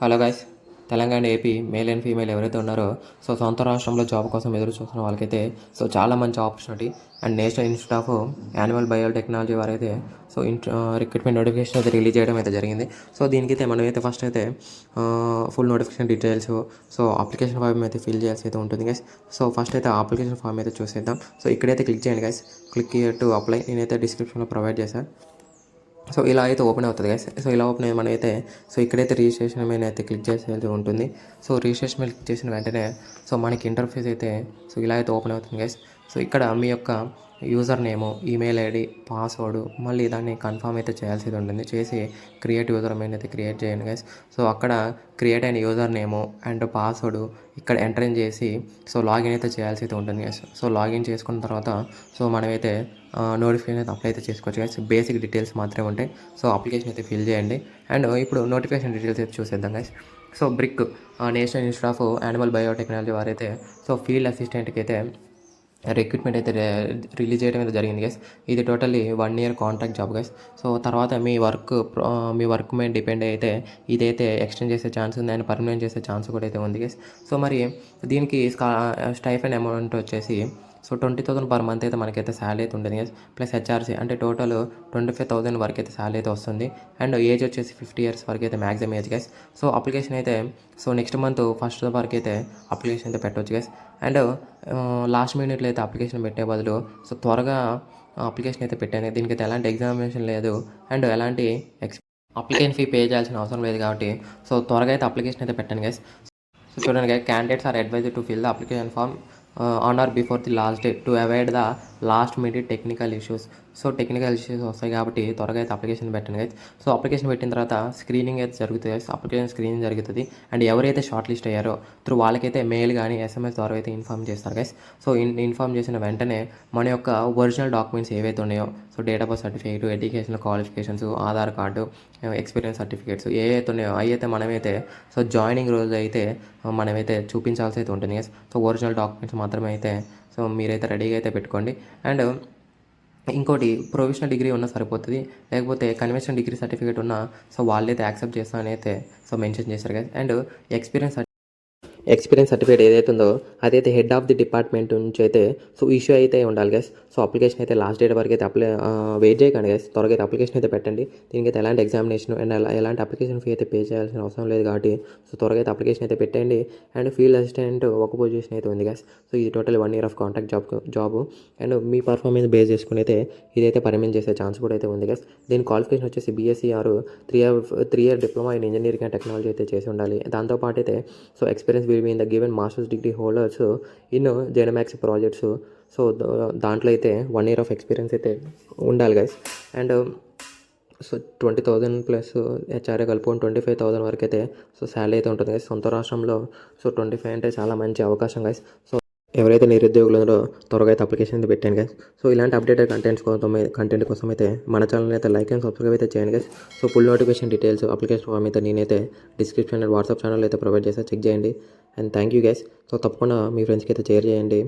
Hello guys. Telangana, AP male and female ఎవరైతే ఉన్నారో సొంత రాష్ట్రంలో జాబ్ కోసం ఎదురు చూస్తున్న వాళ్ళకైతే చాలా మంచి opportunity. And national institute of animal biotechnology వారైతే రిక్రూట్మెంట్ నోటిఫికేషన్ అయితే రిలీజ్ చేయడం అయితే జరిగింది. దీనికైతే మనమైతే ఫస్ట్ అయితే full notification details, application form అయితే ఫిల్ చేయాల్సి అయితే ఉంటుంది గైస్. ఫస్ట్ అయితే అప్లికేషన్ ఫామ్ అయితే చూసేద్దాం. ఇక్కడైతే క్లిక్ చేయండి guys. Click here to apply. నేనైతే డిస్క్రిప్షన్లో ప్రొవైడ్ చేశాను. ఇలా అయితే ఓపెన్ అవుతుంది గైస్. ఇలా ఓపెన్ అయ్యి మనమైతే ఇక్కడైతే రిజిస్ట్రేషన్ మీద అయితే క్లిక్ చేసేది ఉంటుంది. రిజిస్ట్రేషన్ మీద క్లిక్ చేసిన వెంటనే మనకి ఇంటర్ఫేస్ అయితే ఇలా అయితే ఓపెన్ అవుతుంది గైస్. ఇక్కడ మీ యొక్క user name, email ID, password, మళ్ళీ దాన్ని కన్ఫర్మ్ అయితే చేయాల్సి ఉంటుంది. చేసి క్రియేట్ యూజర్ మెయిన్ అయితే క్రియేట్ చేయండి గైస్. అక్కడ క్రియేట్ అయిన యూజర్ నేము అండ్ పాస్వర్డ్ ఇక్కడ ఎంటర్ చేసి లాగిన్ అయితే చేయాల్సి అయితే ఉంటుంది గైస్. లాగిన్ చేసుకున్న తర్వాత మనమైతే నోటిఫికేషన్ అయితే అప్లై అయితే చేసుకోవచ్చు గైస్. బేసిక్ డీటెయిల్స్ మాత్రమే ఉంటాయి. అప్లికేషన్ అయితే ఫిల్ చేయండి. అండ్ ఇప్పుడు నోటిఫికేషన్ డీటెయిల్స్ అయితే చూసేద్దాం guys. Brick national institute of animal biotechnology వారైతే ఫీల్డ్ అసిస్టెంట్కి అయితే రిక్రూట్మెంట్ అయితే రిలీజ్ చేయడం అయితే జరిగింది గైస్. ఇది totally 1 year contract job guys. తర్వాత మీ వర్క్ మీద డిపెండ్ అయితే ఇదైతే ఎక్స్టెండ్ చేసే ఛాన్స్ ఉంది అండ్ పర్మనెంట్ చేసే ఛాన్స్ కూడా అయితే ఉంది గైస్. మరి దీనికి స్టైఫండ్ అమౌంట్ వచ్చేసి 20,000 పర్ మంత్ అయితే మనకైతే శాలరీ అయితే ఉంటుంది గైస్. ప్లస్ హెచ్ఆర్సీ అంటే టోటల్ 25,000 వరకు అయితే శాలరీ అయితే వస్తుంది. అండ్ ఏజ్ వచ్చేసి 50 years వరకు అయితే మ్యాక్సిమం ఏజ్ గైస్. అప్లికేషన్ అయితే నెక్స్ట్ మంత్ ఫస్ట్ వరకు అయితే అప్లికేషన్ అయితే పెట్టవచ్చు గైస్. అండ్ లాస్ట్ మినిట్లో అయితే అప్లికేషన్ పెట్టే బదులు త్వరగా అప్లికేషన్ అయితే పెట్టాను. దీనికి ఎలాంటి ఎగ్జామినేషన్ లేదు అండ్ ఎలాంటి అప్లికేషన్ ఫీ పే చేయాల్సిన అవసరం లేదు కాబట్టి త్వరగా అయితే అప్లికేషన్ అయితే పెట్టాను గైస్. చూడండి guys, candidates are advised to fill the application form on or before the last day to avoid the last minute technical issues. Technical issues వస్తాయి కాబట్టి త్వరగా అయితే అప్లికేషన్ పెట్టండి గైస్. అప్లికేషన్ పెట్టిన తర్వాత స్క్రీనింగ్ అయితే జరుగుతుంది గైస్. అప్లికేషన్ స్క్రీనింగ్ జరుగుతుంది అండ్ ఎవరైతే షార్ట్ లిస్ట్ అయ్యారో వాళ్ళకైతే మెయిల్ కానీ ఎస్ఎంఎస్ ద్వారా అయితే ఇన్ఫామ్ చేస్తారు గైస్. ఇన్ఫామ్ చేసిన వెంటనే మన యొక్క ఒరిజినల్ డాక్యుమెంట్స్ ఏవైతే ఉన్నాయో date of birth certificate, educational qualifications, Aadhaar card, experience certificates ఏవైతే ఉన్నాయో అయితే మనమైతే జాయినింగ్ రోజు అయితే మనమైతే చూపించాల్సి అయితే ఉంటుంది గైస్. ఒరిజినల్ డాక్యుమెంట్స్ మాత్రమే అయితే మీరైతే రెడీగా అయితే పెట్టుకోండి. అండ్ ఇంకోటి, ప్రొఫెషనల్ డిగ్రీ ఉన్నా సరిపోతుంది, లేకపోతే కన్వెన్షనల్ డిగ్రీ సర్టిఫికేట్ ఉన్నా వాళ్ళైతే యాక్సెప్ట్ చేస్తానని అయితే మెన్షన్ చేశారు గైస్. అండ్ ఎక్స్పీరియన్స్ సర్టిఫికేట్ ఏదైతే ఉందో అదైతే హెడ్ ఆఫ్ ది డిపార్ట్మెంట్ నుంచి అయితే ఇష్యూ అయితే ఉండాలి గైస్. అప్లికేషన్ అయితే లాస్ట్ డేట్ వరకు అయితే వెయిట్ చేయకండి గైస్. త్వరగా అయితే అప్లికేషన్ అయితే పెట్టండి. దీనికి అయితే ఎలాంటి ఎగ్జామినేషన్ అండ్ ఎలాంటి అప్లికేషన్ ఫీ అయితే పే చేయాల్సిన అవసరం లేదు కాబట్టి త్వరగా అయితే అప్లికేషన్ అయితే పెట్టండి. అండ్ ఫీల్డ్ అసిస్టెంట్ ఒక పొజిషన్ అయితే ఉంది గైస్. ఇది total 1 year of contract job and me performance base చేసుకుని అయితే ఇదైతే పర్మనెంట్ చేసే ఛాన్స్ కూడా అయితే ఉంది గైస్. దీని క్వాలిఫికేషన్ వచ్చేసి BSc or 3 year diploma in engineering and technology అయితే చేసి ఉండాలి. దాంతోపాటు అయితే experience will be in the given master's degree holders in genomics projects. దాంట్లో అయితే 1 year ఆఫ్ ఎక్స్పీరియన్స్ అయితే ఉండాలి గైస్. అండ్ 20,000 ప్లస్ హెచ్ఆర్ఏ కలుపుకొని 25,000 వరకు అయితే శాలరీ అయితే ఉంటుంది గైస్. సొంత రాష్ట్రంలో 25 అంటే చాలా మంచి అవకాశం గైస్. ఎవరైతే నిరుద్యోగులు ఉన్నారో త్వరగా అయితే అప్లికేషన్ అయితే పెట్టాను గైస్. ఇలాంటి అప్డేటెడ్ కంటెంట్ కోసం అయితే మన ఛానల్ అయితే లైక్ అండ్ సబ్స్క్రైబ్ అయితే చేయండి guys. Full notification details, application form అయితే నేనైతే డిస్క్రిప్షన్ అండ్ వాట్సాప్ ఛానల్ అయితే ప్రొవైడ్ చేస్తాను, చెక్ చేయండి. And thank you guys. తప్పకుండా మీ ఫ్రెండ్స్కి అయితే షేర్ చేయండి.